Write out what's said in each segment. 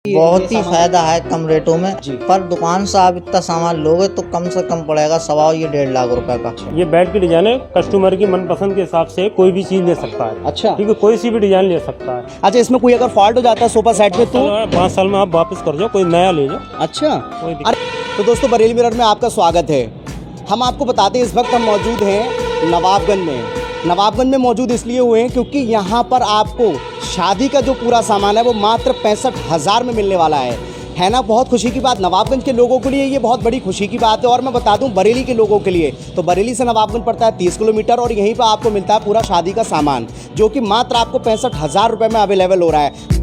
बहुत ही फायदा है कम रेटों में। पर दुकान से आप इतना सामान लोगे तो कम से कम पड़ेगा सवा ये 1.5 लाख रुपए का। ये बेड की डिजाइन है, कस्टमर की मनपसंद के हिसाब से कोई भी चीज ले सकता है। अच्छा, ठीक है, कोई सी भी डिजाइन ले सकता है। अच्छा, इसमें कोई अगर फॉल्ट हो जाता है सोफा सेट में तो 5 साल में आप वापस कर जाओ, कोई नया ले जाओ। अच्छा। कोई दिक्कत तो दोस्तों, बरेली मिरर में आपका स्वागत है। हम आपको बताते हैं इस वक्त हम मौजूद हैं नवाबगंज में। नवाबगंज में मौजूद इसलिए हुए हैं क्योंकि यहाँ पर आपको शादी का जो पूरा सामान है वो मात्र 65,000 में मिलने वाला है ना। बहुत खुशी की बात नवाबगंज के लोगों के लिए, ये बहुत बड़ी खुशी की बात है। और मैं बता दूं बरेली के लोगों के लिए, तो बरेली से नवाबगंज पड़ता है 30 किलोमीटर और यहीं पर आपको मिलता है पूरा शादी का सामान, जो कि मात्र आपको 65,000 रुपये में अवेलेबल हो रहा है।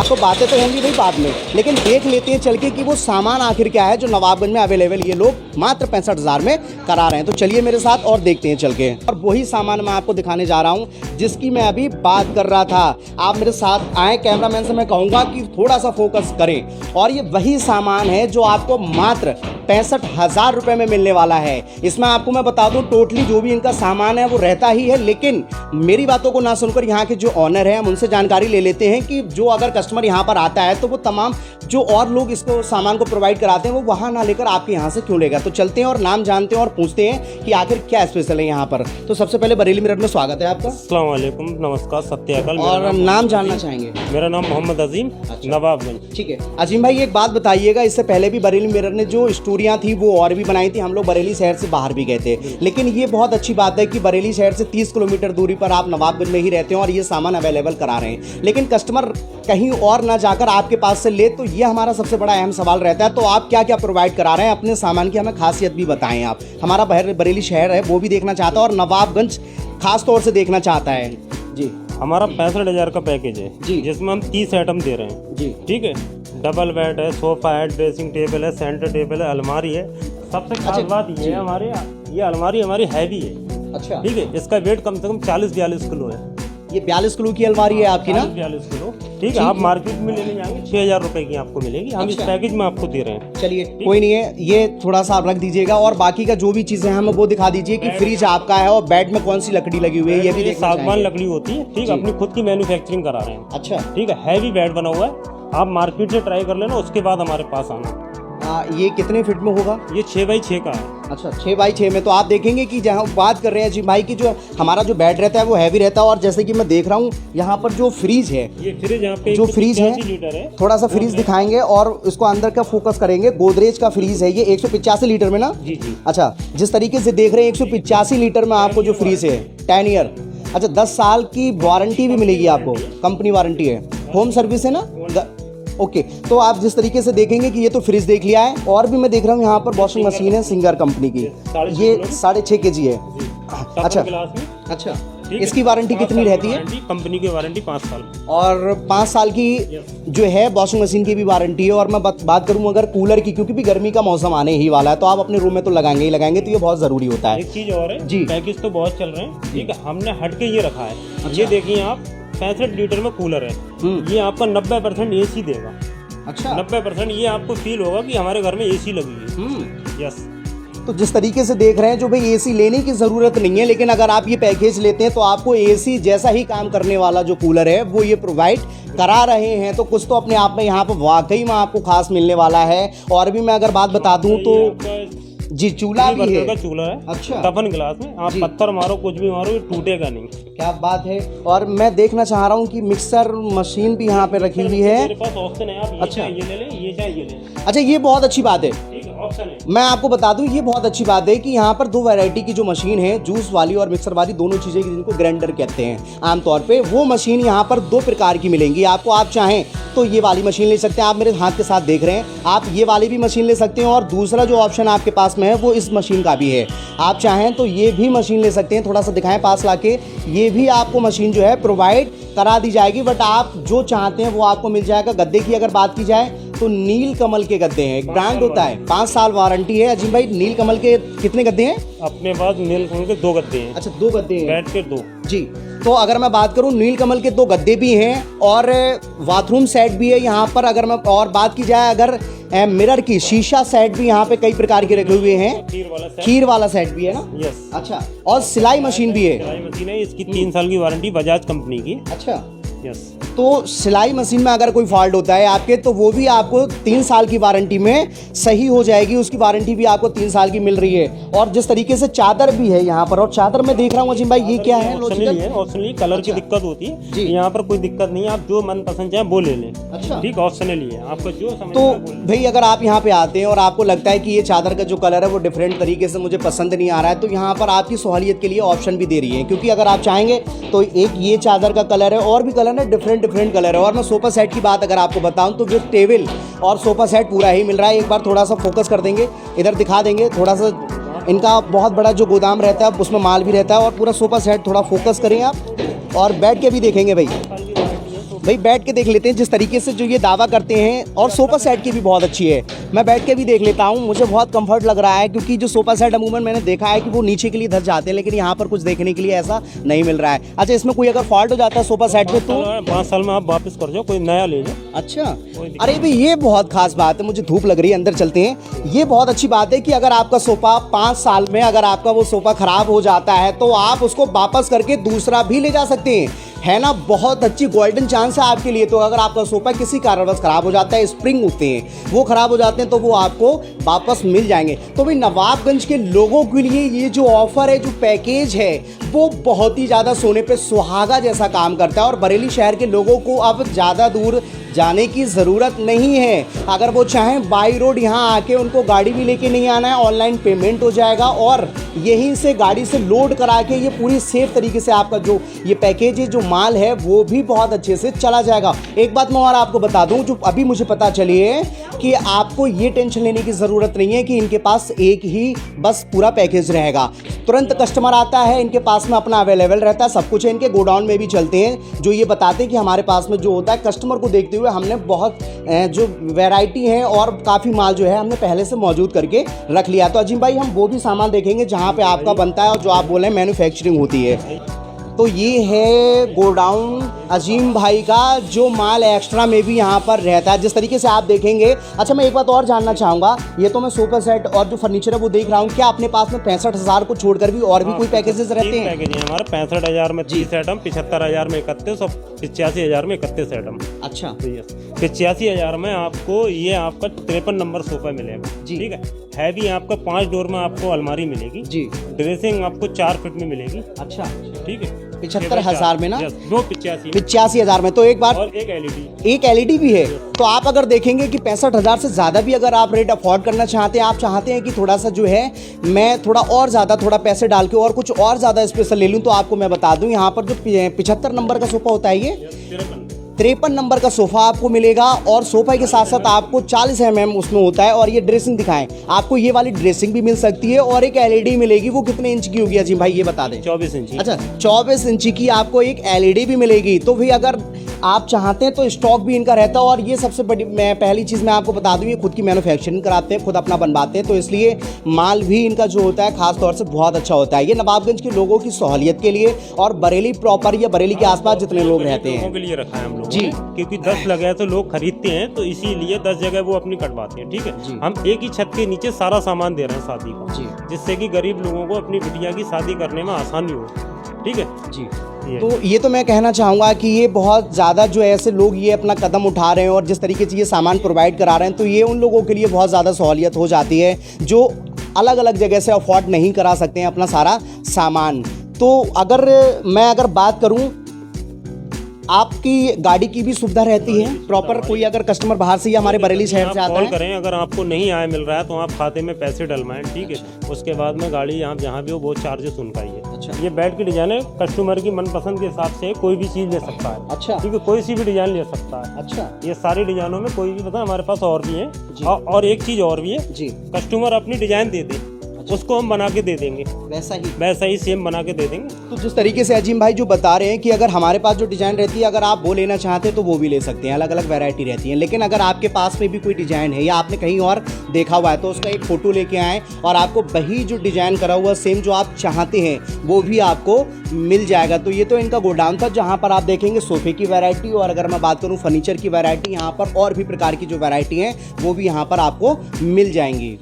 तो बातें तो होंगी नहीं बाद में, लेकिन देख लेते हैं चल के कि वो सामान आखिर क्या है जो नवाबगंज में अवेलेबल ये लोग मात्र 65,000 में करा रहे हैं। तो चलिए मेरे साथ और देखते हैं चल के। और वही सामान मैं आपको दिखाने जा रहा हूँ जिसकी मैं अभी बात कर रहा था। आप मेरे साथ आए, कैमरामैन से मैं कहूँगा कि थोड़ा सा फोकस करें। और ये वही सामान है जो आपको मात्र 65,000 रुपये में मिलने वाला है। इसमें आपको मैं बता दूं टोटली जो भी इनका सामान है वो रहता ही है, लेकिन मेरी बातों को ना सुनकर यहाँ के जो ऑनर हैं हम उनसे जानकारी ले लेते हैं कि जो अगर कस्टमर यहाँ पर आता है तो वो तमाम जो और लोग इसको सामान को प्रोवाइड कराते हैं वो वहाँ ना लेकर आपके यहाँ से क्यों लेगा। तो चलते हैं और नाम जानते हैं और पूछते हैं कि आखिर क्या स्पेशल है यहाँ पर। तो सबसे पहले बरेली मिरर में स्वागत है आपका। अस्सलाम वालेकुम, नमस्कार, सत्याकल। और नाम जानना चाहेंगे? मेरा नाम मोहम्मद अजीम, नवाबगंज। ठीक है अजीम भाई, एक बात बताइएगा, इससे पहले भी बरेली मिरर ने जो स्टोरियाँ थी वो और भी बनाई थी, हम लोग बरेली शहर से बाहर भी गए थे, लेकिन ये बहुत अच्छी बात है कि बरेली शहर से 30 किलोमीटर दूरी पर आप नवाबगंज में ही रहते हैं और ये सामान अवेलेबल करा रहे हैं। लेकिन कस्टमर कहीं और ना जाकर आपके पास से ले, तो ये हमारा सबसे बड़ा अहम सवाल रहता है। तो आप क्या क्या प्रोवाइड करा रहे हैं, अपने सामान की हमें खासियत भी बताएं। आप हमारा बरेली शहर है वो भी देखना चाहता है और नवाबगंज खास तौर से देखना चाहता है जी। हमारा 65,000 का पैकेज है जी, जिसमें हम 30 आइटम दे रहे हैं जी। ठीक है, डबल बेड है, सोफा है, ड्रेसिंग टेबल है, सेंटर टेबल है, अलमारी है। सबसे खास बात ये है हमारे ये अलमारी हमारी हैवी है। अच्छा, ठीक है, इसका वेट कम से कम 40-42 किलो है। ये 42 किलो की अलमारी है आपकी ना? 42 किलो। ठीक है, आप मार्केट में लेने जाएंगे 6,000 रुपए की आपको मिलेगी। हम इस पैकेज में आपको दे रहे हैं। चलिए कोई नहीं है, ये थोड़ा सा आप रख दीजिएगा और बाकी का जो भी चीजें हैं हमें वो दिखा दीजिए कि फ्रिज आपका है और बेड में कौन सी लकड़ी लगी हुई है ये भी देखना सागवान चाहेंगे। लकड़ी होती है। ठीक है, अपनी खुद की मैन्युफैक्चरिंग करा रहे हैं। अच्छा, ठीक है, हैवी बेड बना हुआ है, आप मार्केट से ट्राई कर लेना, उसके बाद हमारे पास आना। ये कितने फीट में होगा? ये 6x6 का है। अच्छा, 6x6 में। तो आप देखेंगे कि जहाँ बात कर रहे हैं जी भाई की, जो हमारा जो बेड रहता है वो हैवी रहता है और जैसे कि मैं देख रहा हूँ यहाँ पर जो फ्रीज है, ये फ्रिज यहाँ पे जो फ्रीज है, लीटर है। थोड़ा सा फ्रीज दिखाएंगे और इसको अंदर का फोकस करेंगे। गोदरेज का फ्रीज है ये 185 लीटर में ना? जी जी। अच्छा, जिस तरीके से देख रहे हैं 185 लीटर में आपको जो फ्रीज है 10 ईयर। अच्छा, 10 साल की वारंटी भी मिलेगी आपको, कंपनी वारंटी है, होम सर्विस है ना? ओके, तो आप जिस तरीके से देखेंगे कि ये तो फ्रिज देख लिया है और भी मैं देख रहा हूँ यहाँ पर वॉशिंग मशीन है सिंगर कंपनी की, ये 6.5 kg है। अच्छा अच्छा, इसकी वारंटी कितनी रहती है? कंपनी की वारंटी 5 साल और 5 साल की जो है वॉशिंग मशीन की भी वारंटी है। और मैं बात करूँ अगर कूलर की, क्योंकि भी गर्मी का मौसम आने ही वाला है तो आप अपने रूम में तो लगाएंगे ही लगाएंगे, तो ये बहुत ज़रूरी होता है। एक चीज़ और है जी, पैकेज तो बहुत चल रहे हैं। ठीक है, हमने हट के ये रखा है। ये देखिए आप, 65 लीटर में कूलर है, ये आपका 90% AC देगा। अच्छा, 90% ये आपको फील होगा कि हमारे घर में AC लगी है। यस। तो जिस तरीके से देख रहे हैं जो भाई AC लेने की ज़रूरत नहीं है, लेकिन अगर आप ये पैकेज लेते हैं तो आपको AC जैसा ही काम करने वाला जो कूलर है वो ये प्रोवाइड करा रहे हैं। तो कुछ तो अपने आप में यहाँ पर वाकई में आपको खास मिलने वाला है। और भी मैं अगर बात बता दूं तो जी, चूल्हा भी है। चूल्हा है। अच्छा, तपन गिलास में आप पत्थर मारो, कुछ भी मारो, ये टूटेगा नहीं। क्या बात है। और मैं देखना चाह रहा हूँ कि मिक्सर मशीन भी यहाँ पे रखी हुई है। मेरे पास ऑप्शन है, आप ये चाहे ये ले लें, ये चाहे ये ले लें। अच्छा, ये बहुत अच्छी बात है। ऑप्शन है। मैं आपको बता दूं ये बहुत अच्छी बात है कि यहाँ पर 2 वैरायटी की जो मशीन है, जूस वाली और मिक्सर वाली, दोनों चीज़ें जिनको ग्राइंडर कहते हैं आमतौर पे, वो मशीन यहाँ पर 2 प्रकार की मिलेंगी आपको। आप चाहें तो ये वाली मशीन ले सकते हैं, आप मेरे हाथ के साथ देख रहे हैं, आप ये वाली भी मशीन ले सकते हैं। और दूसरा जो ऑप्शन आपके पास में है वो इस मशीन का भी है, आप चाहें तो ये भी मशीन ले सकते हैं। थोड़ा सा दिखाएं पास लाके, ये भी आपको मशीन जो है प्रोवाइड करा दी जाएगी, बट आप जो चाहते हैं वो आपको मिल जाएगा। गद्दे की अगर बात की जाए तो नील कमल के गद्दे हैं, एक ब्रांड होता है, 5 साल वारंटी है। अजीम भाई, नील कमल के कितने गद्दे हैं? अपने पास नील कमल के 2 गद्दे हैं। अच्छा, 2 गद्दे हैं, बैठ के 2 जी। तो अगर मैं बात करूं, नील कमल के 2 गद्दे भी हैं और बाथरूम सेट भी है यहाँ पर। अगर मैं और बात की जाए अगर मिरर की शीशा सेट भी यहाँ पे कई प्रकार के रखे हुए हैं। खीर वाला सेट भी है ना? यस। अच्छा, और सिलाई मशीन भी है? सिलाई मशीन है, इसकी 3 साल की वारंटी बजाज कंपनी की। अच्छा, यस। तो सिलाई मशीन में अगर कोई फॉल्ट होता है आपके, तो वो भी आपको 3 साल की वारंटी में सही हो जाएगी। उसकी वारंटी भी आपको 3 साल की मिल रही है। और जिस तरीके से चादर भी है यहाँ पर, और चादर में देख रहा हूँ अजीम भाई, ये क्या है? ऑप्शनली कलर की दिक्कत होती है, यहाँ पर कोई दिक्कत नहीं है, आप जो मन पसंद चाहे वो ले लें। अच्छा, ठीक, ऑप्शनली है, आपको जो समझ तो भाई अगर आप यहाँ पे आते हैं और आपको लगता है कि ये चादर का जो कलर है वो डिफरेंट तरीके से मुझे पसंद नहीं आ रहा है, तो यहाँ पर आपकी सहूलियत के लिए ऑप्शन भी दे रही है। क्योंकि अगर आप चाहेंगे तो एक ये चादर का कलर है, और भी कलर है, डिफरेंट कलर है। और मैं सोफा सेट की बात अगर आपको बताऊं तो विद टेबल और सोफा सेट पूरा ही मिल रहा है। एक बार थोड़ा सा फोकस कर देंगे, इधर दिखा देंगे थोड़ा सा। इनका बहुत बड़ा जो गोदाम रहता है उसमें माल भी रहता है। और पूरा सोफा सेट थोड़ा फोकस करें आप, और बैठ के भी देखेंगे भाई बैठ के देख लेते हैं जिस तरीके से जो ये दावा करते हैं। और सोफा सेट की भी बहुत अच्छी है, मैं बैठ के भी देख लेता हूँ, मुझे बहुत कंफर्ट लग रहा है। क्योंकि जो सोफा सेट अमूमन मैंने देखा है कि वो नीचे के लिए धस जाते हैं, लेकिन यहाँ पर कुछ देखने के लिए ऐसा नहीं मिल रहा है। अच्छा, इसमें कोई अगर फॉल्ट हो जाता है सोफा सेट में तो 5 साल में आप वापस कर जाओ, कोई नया ले जाओ। अच्छा, अरे भाई ये बहुत खास बात है। मुझे धूप लग रही है, अंदर चलते हैं। ये बहुत अच्छी बात है कि अगर आपका सोफा 5 साल में अगर आपका वो सोफा खराब हो जाता है तो आप उसको वापस करके दूसरा भी ले जा सकते हैं, है ना? बहुत अच्छी गोल्डन चांस है आपके लिए। तो अगर आपका सोफा किसी कारणवश खराब हो जाता है, स्प्रिंग होते हैं वो खराब हो जाते हैं, तो वो आपको वापस मिल जाएंगे। तो भाई नवाबगंज के लोगों के लिए ये जो ऑफर है, जो पैकेज है, वो बहुत ही ज़्यादा सोने पे सुहागा जैसा काम करता है। और बरेली शहर के लोगों को अब ज़्यादा दूर जाने की ज़रूरत नहीं है। अगर वो चाहें बाई रोड यहाँ आके उनको गाड़ी भी लेके नहीं आना है, ऑनलाइन पेमेंट हो जाएगा और यहीं से गाड़ी से लोड करा के ये पूरी सेफ तरीके से आपका जो ये पैकेज है, जो माल है, वो भी बहुत अच्छे से चला जाएगा। एक बात मैं और आपको बता दूं, जो अभी मुझे पता चली है कि आपको ये टेंशन लेने की ज़रूरत नहीं है कि इनके पास एक ही बस पूरा पैकेज रहेगा। तुरंत कस्टमर आता है, इनके पास में अपना अवेलेबल रहता है, सब कुछ है। इनके गोडाउन में भी चलते हैं जो ये बताते हैं कि हमारे पास में जो होता है, कस्टमर को देखते हुए हमने बहुत जो वैरायटी है और काफ़ी माल जो है हमने पहले से मौजूद करके रख लिया। तो अजीम भाई हम वो भी सामान देखेंगे जहाँ पे आपका बनता है और जो आप बोले हैं मैन्युफैक्चरिंग होती है। तो ये है गोडाउन अजीम भाई का, जो माल एक्स्ट्रा में भी यहाँ पर रहता है, जिस तरीके से आप देखेंगे। अच्छा, मैं एक बात और जानना चाहूँगा, ये तो मैं सोफा सेट और जो फर्नीचर है वो देख रहा हूँ, क्या अपने पास में 65,000 को छोड़कर भी और भी कोई पैकेजेस रहते हैं? पैकेज है हमारे 65,000 में 30 आइटम, 75,000 में 31 और 85,000 में 31 आइटम। अच्छा, 85,000 में आपको ये आपका 53 नंबर सोफा मिलेगा। ठीक है भी आपका 5 डोर में आपको अलमारी मिलेगी जी। ड्रेसिंग आपको 4 फीट में मिलेगी। अच्छा, ठीक है, 75,000 में ना? वो 85,000 में। तो एक बार और एक एलईडी भी है। तो आप अगर देखेंगे कि 65,000 से ज़्यादा भी अगर आप रेट अफोर्ड करना चाहते हैं, आप चाहते हैं कि थोड़ा सा जो है मैं थोड़ा और ज़्यादा थोड़ा पैसे डाल के और कुछ और ज़्यादा स्पेशल ले लूँ, तो आपको मैं बता दूँ यहाँ पर जो 75 नंबर का सोफा होता है, ये 53 नंबर का सोफा आपको मिलेगा। और सोफा के साथ साथ आपको 40 mm उसमें होता है। और ये ड्रेसिंग दिखाएं, आपको ये वाली ड्रेसिंग भी मिल सकती है और एक एलईडी मिलेगी। वो कितने इंच की होगी अजीम भाई, ये बता दें? 24 इंच। अच्छा, 24 इंच की आपको एक एलईडी भी मिलेगी। तो भी अगर आप चाहते हैं तो स्टॉक भी इनका रहता है। और ये सबसे बड़ी मैं पहली चीज़ मैं आपको बता दूं, ये खुद की मैन्युफैक्चरिंग कराते हैं, खुद अपना बनवाते हैं, तो इसलिए माल भी इनका जो होता है खास तौर से बहुत अच्छा होता है। ये नवाबगंज के लोगों की सहूलियत के लिए और बरेली प्रॉपर या बरेली के आसपास जितने लोग रहते हैं के लिए रखा है हम लोग जी। क्योंकि 10 लगे तो लोग खरीदते हैं, तो इसीलिए 10 जगह वो अपनी कटवाते हैं। ठीक है, हम एक ही छत के नीचे सारा सामान दे रहे हैं शादी का, जिससे कि गरीब लोगों को अपनी बिटिया की शादी करने में आसानी हो। ठीक है जी। तो ये तो मैं कहना चाहूँगा कि ये बहुत ज़्यादा जो ऐसे लोग ये अपना कदम उठा रहे हैं और जिस तरीके से ये सामान प्रोवाइड करा रहे हैं, तो ये उन लोगों के लिए बहुत ज़्यादा सहूलियत हो जाती है जो अलग अलग जगह से अफोर्ड नहीं करा सकते हैं अपना सारा सामान। तो अगर मैं बात करूँ, आपकी गाड़ी की भी सुविधा रहती है प्रॉपर? कोई अगर कस्टमर बाहर से या हमारे बरेली शहर से आता है, कॉल करें, अगर आपको नहीं आया मिल रहा है तो आप खाते में पैसे डलवाएं। ठीक है, उसके बाद में गाड़ी आप जहाँ भी हो वो चार्जेस उनका ही है। अच्छा, ये बेड की डिजाइन है, कस्टमर की मनपसंद के हिसाब से कोई भी चीज़ ले सकता है। अच्छा, ठीक है, कोई सी भी डिजाइन ले सकता है। अच्छा, ये सारी डिजाइनों में कोई भी पता हमारे पास और भी है। और एक चीज़ और भी है जी, कस्टमर अपनी डिजाइन दे दे, उसको हम बना के दे देंगे, वैसा ही सेम बना के दे देंगे। तो जिस तरीके से अजीम भाई जो बता रहे हैं कि अगर हमारे पास जो डिज़ाइन रहती है, अगर आप वो लेना चाहते हैं तो वो भी ले सकते हैं, अलग अलग वैरायटी रहती है। लेकिन अगर आपके पास में भी कोई डिज़ाइन है या आपने कहीं और देखा हुआ है तो उसका एक फ़ोटो लेके आएँ और आपको वही जो डिज़ाइन करा हुआ सेम जो आप चाहते हैं वो भी आपको मिल जाएगा। तो ये तो इनका गोडाउन था जहाँ पर आप देखेंगे सोफ़े की वैरायटी, और अगर मैं बात करूँ फर्नीचर की वैरायटी, यहाँ पर और भी प्रकार की जो वैरायटी हैं वो भी यहाँ पर आपको मिल जाएंगी।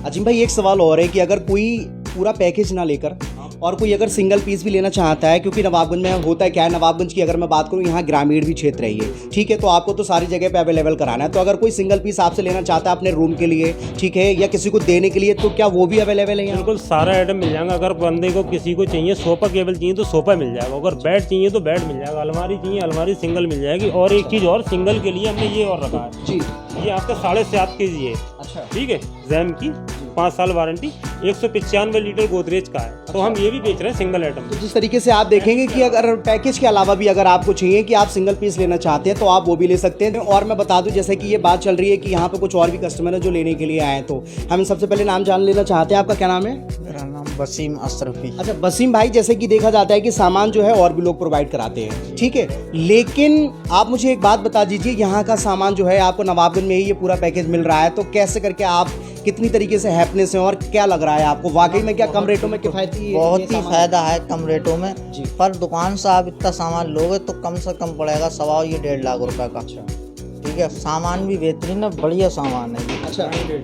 अजीम भाई एक सवाल और है कि अगर कोई पूरा पैकेज ना लेकर और कोई अगर सिंगल पीस भी लेना चाहता है, क्योंकि नवाबगंज में होता है क्या है, नवाबगंज की अगर मैं बात करूँ यहाँ ग्रामीण भी क्षेत्र है ये, ठीक है, तो आपको तो सारी जगह पे अवेलेबल कराना है। तो अगर कोई सिंगल पीस आपसे लेना चाहता है अपने रूम के लिए, ठीक है, या किसी को देने के लिए, तो क्या वो भी अवेलेबल है यहाँ? बिल्कुल सारा आइटम मिल जाएगा। अगर बंदे को किसी को चाहिए सोफा केबल चाहिए तो सोफा मिल जाएगा, अगर बेड चाहिए तो बेड मिल जाएगा, अलमारी चाहिए अलमारी सिंगल मिल जाएगी। और एक चीज़ और, सिंगल के लिए हमने ये और रखा है जी, ये आपका 7.5 kg है। अच्छा, ठीक है, जैम की 5 साल वारंटी, 195 लीटर गोदरेज का है। तो हम ये भी बेच रहे हैं सिंगल आइटम। तो जिस तरीके से आप देखेंगे कि अगर पैकेज के अलावा भी अगर आपको चाहिए कि आप सिंगल पीस लेना चाहते हैं तो आप वो भी ले सकते हैं। और मैं बता दूं जैसे कि ये बात चल रही है कि यहाँ पे कुछ और भी कस्टमर है जो लेने के लिए आए हैं, तो हम सबसे पहले नाम जान लेना चाहते हैं। आपका क्या नाम है? मेरा नाम वसीम अशरफी। अच्छा वसीम भाई, जैसे कि देखा जाता है कि सामान जो है और भी लोग प्रोवाइड कराते हैं, ठीक है, लेकिन आप मुझे एक बात बता दीजिए, यहाँ का सामान जो है आपको नवाबगंज में ही ये पूरा पैकेज मिल रहा है, तो कैसे करके आप कितनी तरीके से हैप्पीनेस है और क्या लग रहा है आपको वाकई में, क्या कम रेटों में किफायती? बहुत ही फायदा है कम रेटों में जी। पर दुकान से आप इतना सामान लोगे तो कम से कम पड़ेगा सवा ये 1.5 लाख रुपए का। ठीक है, सामान भी बेहतरीन है, बढ़िया सामान है। अच्छा,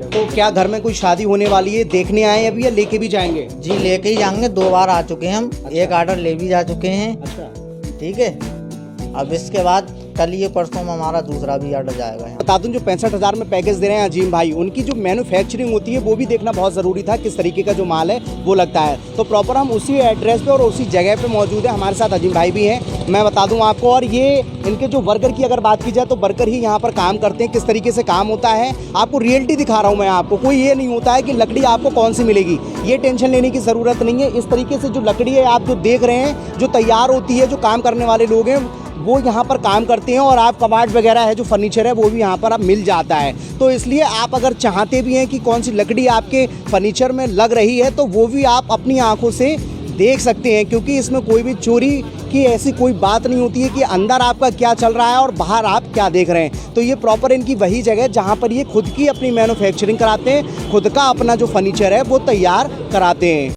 तो क्या घर में कोई शादी होने वाली है, देखने आए अभी या लेके भी जाएंगे? जी लेके ही जाएंगे, 2 बार आ चुके हैं हम। अच्छा। एक आर्डर ले भी जा चुके हैं। अच्छा, ठीक है, अब इसके बाद कल ये परसों में हमारा दूसरा भी ऑर्डर जाएगा। बता दूं जो 65,000 में पैकेज दे रहे हैं अजीम भाई, उनकी जो मैन्युफैक्चरिंग होती है वो भी देखना बहुत ज़रूरी था, किस तरीके का जो माल है वो लगता है। तो प्रॉपर हम उसी एड्रेस पे और उसी जगह पे मौजूद है। हमारे साथ अजीम भाई भी हैं, मैं बता दूं आपको। और ये इनके जो वर्कर की अगर बात की जाए तो वर्कर ही यहाँ पर काम करते हैं। किस तरीके से काम होता है आपको रियलिटी दिखा रहा हूँ मैं आपको। कोई ये नहीं होता है कि लकड़ी आपको कौन सी मिलेगी, ये टेंशन लेने की ज़रूरत नहीं है। इस तरीके से जो लकड़ी है आप जो देख रहे हैं, जो तैयार होती है, जो काम करने वाले लोग हैं वो यहाँ पर काम करते हैं, और आप कबाड़ वगैरह है जो फर्नीचर है वो भी यहाँ पर आप मिल जाता है। तो इसलिए आप अगर चाहते भी हैं कि कौन सी लकड़ी आपके फर्नीचर में लग रही है तो वो भी आप अपनी आंखों से देख सकते हैं, क्योंकि इसमें कोई भी चोरी की ऐसी कोई बात नहीं होती है कि अंदर आपका क्या चल रहा है और बाहर आप क्या देख रहे हैं। तो ये प्रॉपर इनकी वही जगह है जहाँ पर ये खुद की अपनी मैन्युफैक्चरिंग कराते हैं, खुद का अपना जो फर्नीचर है वो तैयार कराते हैं।